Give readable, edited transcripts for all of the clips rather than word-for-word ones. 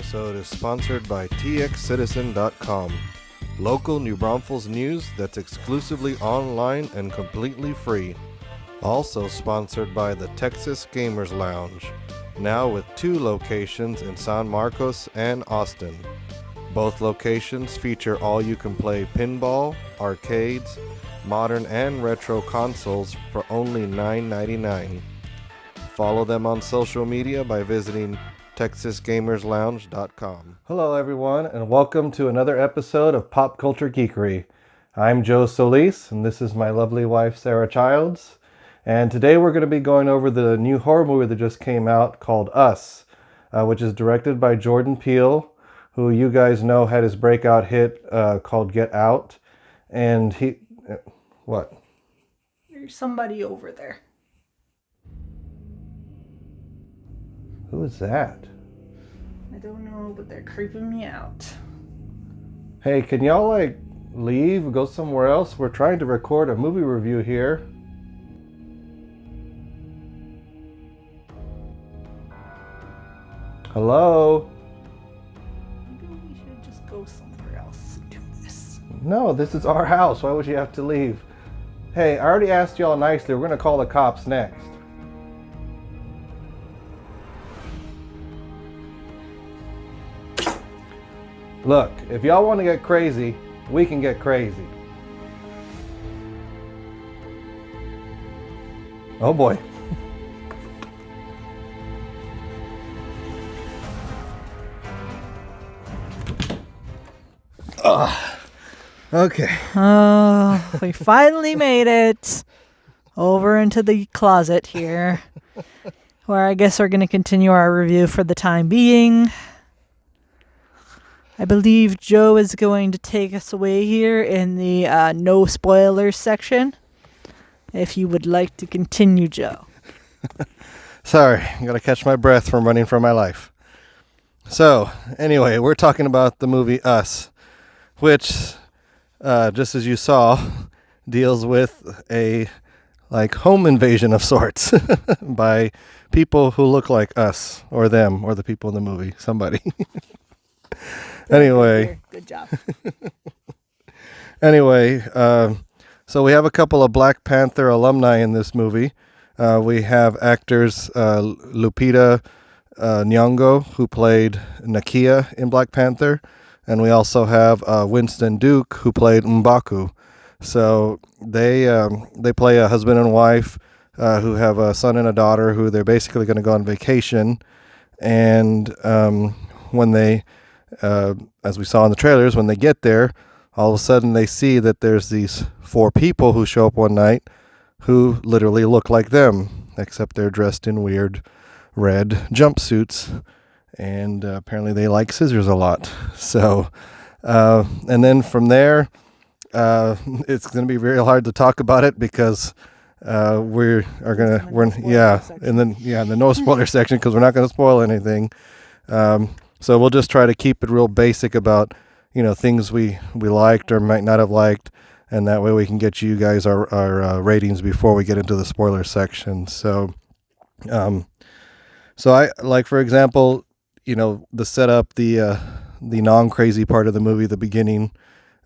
episode is sponsored by txcitizen.com, local New Braunfels news that's exclusively online and completely free. Also sponsored by the Texas Gamers Lounge, now with 2 locations in San Marcos and Austin. Both locations feature all-you-can-play pinball, arcades, modern and retro consoles for only $9.99. Follow them on social media by visiting TexasGamersLounge.com. Hello everyone, and welcome to another episode of Pop Culture Geekery. I'm Joe Solis, and this is my lovely wife Sarah Childs. And today we're going to be going over the new horror movie that just came out called Us, which is directed by Jordan Peele, who you guys know had his breakout hit called Get Out. And he... what? There's somebody over there. Who is that? I don't know, but they're creeping me out. Hey, can y'all leave, go somewhere else? We're trying to record a movie review here. Hello? Maybe we should just go somewhere else and do this. No, this is our house. Why would you have to leave? Hey, I already asked y'all nicely. We're going to call the cops next. Look, if y'all want to get crazy, we can get crazy. Oh boy. Okay. Oh, we finally made it over into the closet here, where I guess we're going to continue our review for the time being. I believe Joe is going to take us away here in the no spoilers section. If you would like to continue, Joe. Sorry, I'm going to catch my breath from running for my life. So, anyway, we're talking about the movie Us, which, just as you saw, deals with a home invasion of sorts by people who look like us, or them, or the people in the movie, somebody. Anyway. Good job. Anyway, so we have a couple of Black Panther alumni in this movie. We have actors Lupita Nyong'o, who played Nakia in Black Panther, and we also have Winston Duke, who played M'Baku. So they play a husband and wife who have a son and a daughter who they're basically going to go on vacation, and when they as we saw in the trailers, when they get there, all of a sudden they see that there's these 4 people who show up one night who literally look like them, except they're dressed in weird red jumpsuits, and apparently they like scissors a lot. So, and then from there, it's going to be very hard to talk about it because in the no spoiler section, because we're not going to spoil anything. So we'll just try to keep it real basic about, things we liked or might not have liked, and that way we can get you guys our ratings before we get into the spoiler section. So, I for example, the setup, the non-crazy part of the movie, the beginning.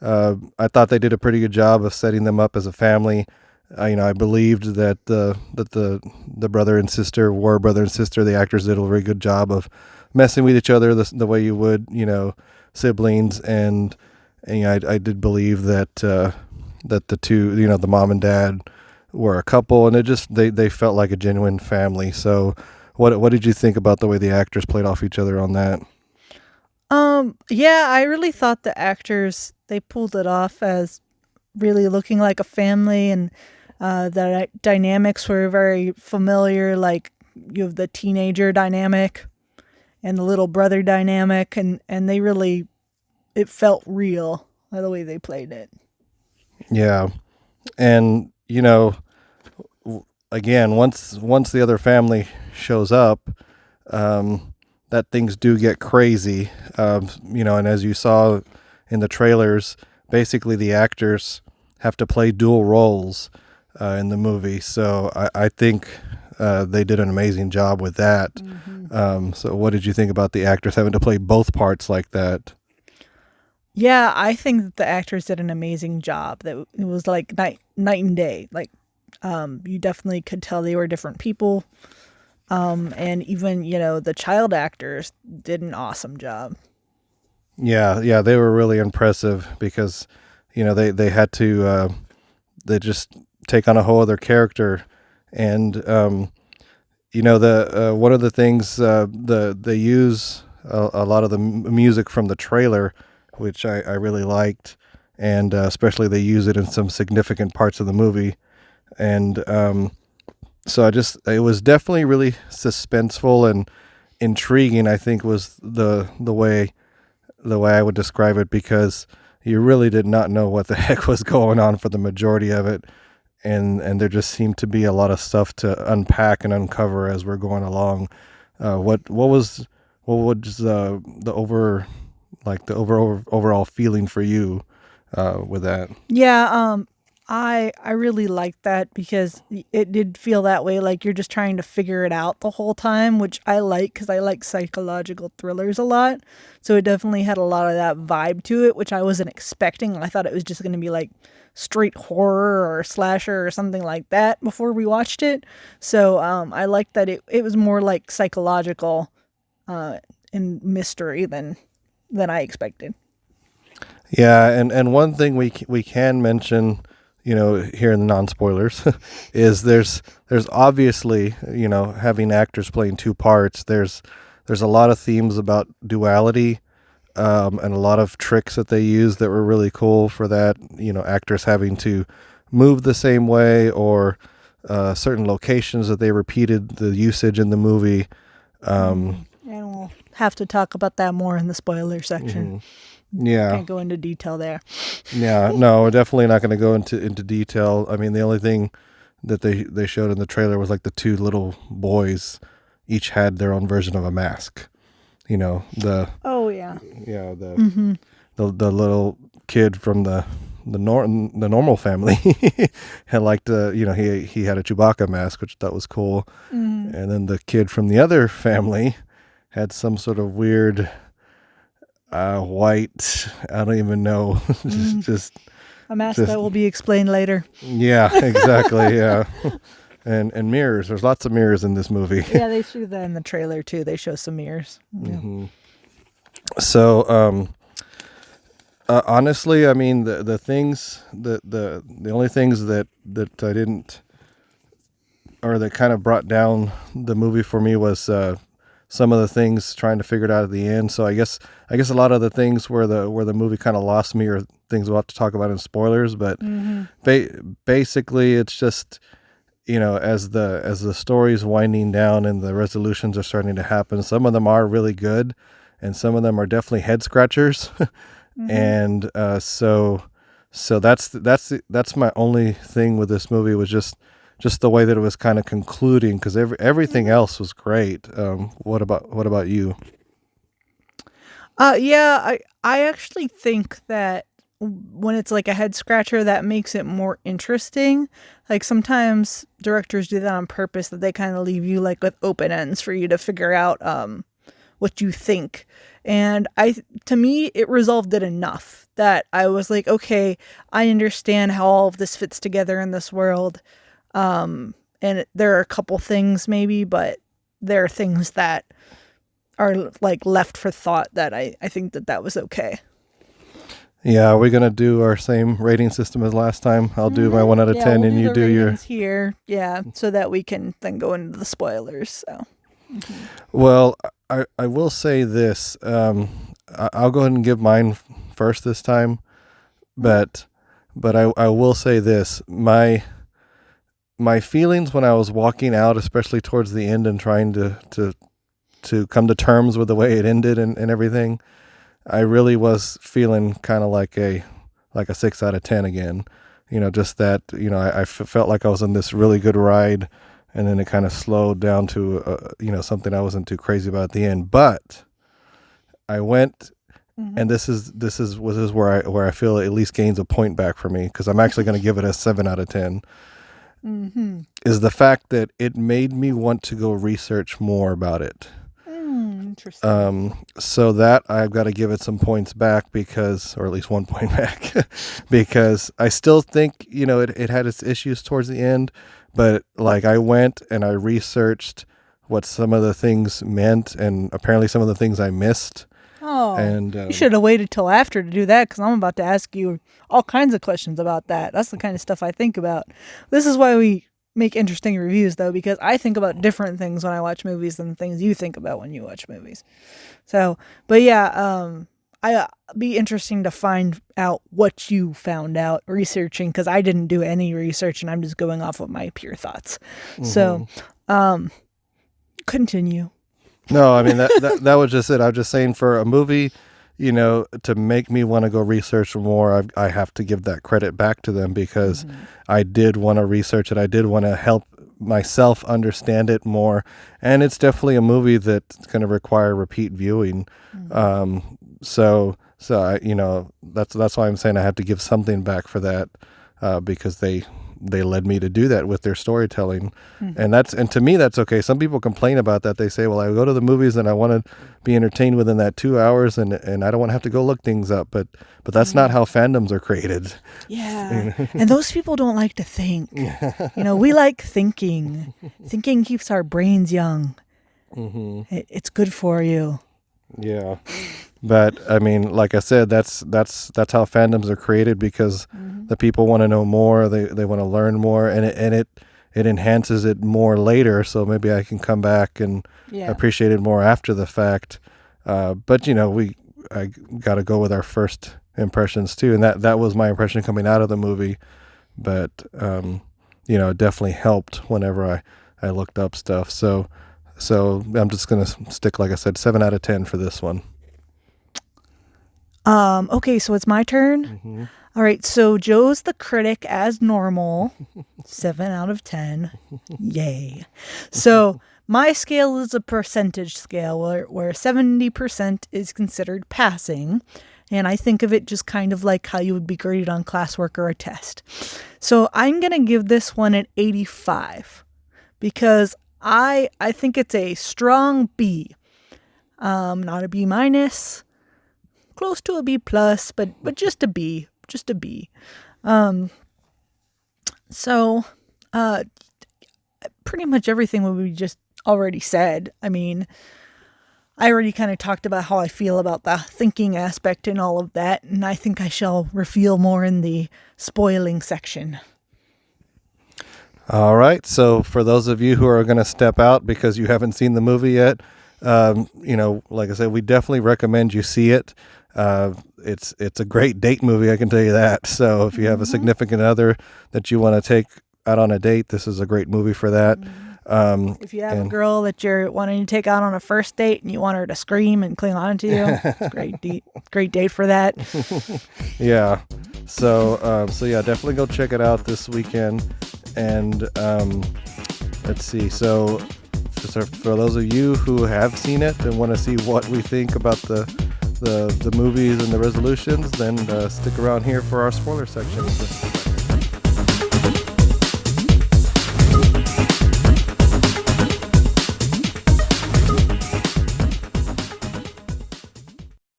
I thought they did a pretty good job of setting them up as a family. I believed that the brother and sister were brother and sister. The actors did a very good job of messing with each other the way you would, siblings, and I did believe that the two, the mom and dad were a couple, and it just they felt like a genuine family. So, what did you think about the way the actors played off each other on that? Yeah, I really thought the actors, they pulled it off as really looking like a family, and the dynamics were very familiar. Like, you have the teenager dynamic and the little brother dynamic, and they really, it felt real the way they played it. Yeah. And, again, once the other family shows up, that things do get crazy. And as you saw in the trailers, basically the actors have to play dual roles in the movie. So I think they did an amazing job with that. Mm-hmm. So what did you think about the actors having to play both parts like that? Yeah, I think that the actors did an amazing job. That it was like night and day. Like you definitely could tell they were different people. And even, the child actors did an awesome job. Yeah, they were really impressive because, they had to they just take on a whole other character, and the one of the things they use a lot of the music from the trailer, which I really liked, and especially they use it in some significant parts of the movie, and so it was definitely really suspenseful and intriguing. I think was the way I would describe it, because you really did not know what the heck was going on for the majority of it, and there just seemed to be a lot of stuff to unpack and uncover as we're going along. What was the overall feeling for you with that? Yeah, I really liked that because it did feel that way. Like you're just trying to figure it out the whole time, which I like because I like psychological thrillers a lot. So it definitely had a lot of that vibe to it, which I wasn't expecting. I thought it was just going to be like straight horror or slasher or something like that before we watched it. So I liked that it was more like psychological and mystery than I expected. Yeah, and one thing we can mention, here in the non spoilers, is there's obviously, having actors playing two parts. There's a lot of themes about duality, and a lot of tricks that they use that were really cool for that. Actors having to move the same way, or certain locations that they repeated the usage in the movie. And we'll have to talk about that more in the spoiler section. Yeah. Can't go into detail there. Yeah, no, we're definitely not going to go into detail. I mean, the only thing that they showed in the trailer was like the two little boys each had their own version of a mask. Oh yeah. Yeah, the little kid from the normal family had liked he had a Chewbacca mask, which I thought was cool. And then the kid from the other family had some sort of weird white, I don't even know, just a mask that will be explained later. Yeah, exactly. Yeah. And mirrors. There's lots of mirrors in this movie. Yeah, they show that in the trailer too. They show some mirrors. Yeah. So, honestly, I mean, the things the only things that I didn't, or that kind of brought down the movie for me, was some of the things trying to figure it out at the end. So I guess a lot of the things where the movie kind of lost me are things we'll have to talk about in spoilers. But basically, it's just, as the story's winding down and the resolutions are starting to happen, some of them are really good, and some of them are definitely head scratchers. And so that's my only thing with this movie, was just the way that it was kind of concluding, because everything else was great. What about you? Yeah, I actually think that when it's like a head scratcher, that makes it more interesting. Like sometimes directors do that on purpose, that they kind of leave you like with open ends for you to figure out what you think. And to me, it resolved it enough that I was like, okay, I understand how all of this fits together in this world. And there are a couple things maybe, but there are things that are like left for thought that I think that was okay. Yeah, are we going to do our same rating system as last time? I'll do my 1 out of 10 we'll and you do your... here. Yeah, so that we can then go into the spoilers. So. Well, I will say this. I'll go ahead and give mine first this time, but I will say this. My feelings when I was walking out, especially towards the end and trying to come to terms with the way it ended and everything, I really was feeling kind of like a 6 out of 10 again. Just that, I felt like I was on this really good ride, and then it kind of slowed down to, something I wasn't too crazy about at the end. But I went, and this is where I feel it at least gains a point back for me, because I'm actually going to give it a 7 out of 10. Is the fact that it made me want to go research more about it. Interesting. So that I've got to give it some points back because, or at least 1 point back, because I still think, it had its issues towards the end, but like I went and I researched what some of the things meant and apparently some of the things I missed. Oh, And you should have waited till after to do that because I'm about to ask you all kinds of questions about that. That's the kind of stuff I think about. This is why we make interesting reviews, though, because I think about different things when I watch movies than the things you think about when you watch movies. So, but yeah, be interesting to find out what you found out researching because I didn't do any research and I'm just going off of my pure thoughts. So, continue. No, I mean that was just it. I was just saying for a movie, to make me want to go research more, I have to give that credit back to them because I did want to research it. I did want to help myself understand it more, and it's definitely a movie that's going to require repeat viewing. So I, that's why I'm saying I have to give something back for that because they led me to do that with their storytelling. And to me that's okay. Some people complain about that. They say, well, I go to the movies and I want to be entertained within that 2 hours and I don't want to have to go look things up, but that's not how fandoms are created. Yeah. And those people don't like to think. We like thinking. Thinking keeps our brains young. It's good for you. Yeah. But I mean, like I said, that's how fandoms are created because the people want to know more. They want to learn more, and it enhances it more later. So maybe I can come back and appreciate it more after the fact. But I got to go with our first impressions too, and that was my impression coming out of the movie. But it definitely helped whenever I looked up stuff. So I'm just gonna stick, like I said, 7 out of 10 for this one. Okay, so it's my turn. All right, so Joe's the critic as normal. 7 out of 10. Yay. So my scale is a percentage scale where 70% is considered passing. And I think of it just kind of like how you would be graded on classwork or a test. So I'm going to give this one an 85 because I think it's a strong B. Not a B minus. Close to a B plus, but just a B. Just a B. So pretty much everything we just already said. I mean, I already kind of talked about how I feel about the thinking aspect and all of that, and I think I shall reveal more in the spoiling section. All right. So for those of you who are going to step out because you haven't seen the movie yet, like I said, we definitely recommend you see it. It's a great date movie, I can tell you that. So if you have a significant other that you want to take out on a date, this is a great movie for that. If you have a girl that you're wanting to take out on a first date and you want her to scream and cling on to you, it's a great date for that. Yeah. So yeah, definitely go check it out this weekend. And let's see. So for those of you who have seen it and want to see what we think about the movies and the resolutions, then stick around here for our spoiler section.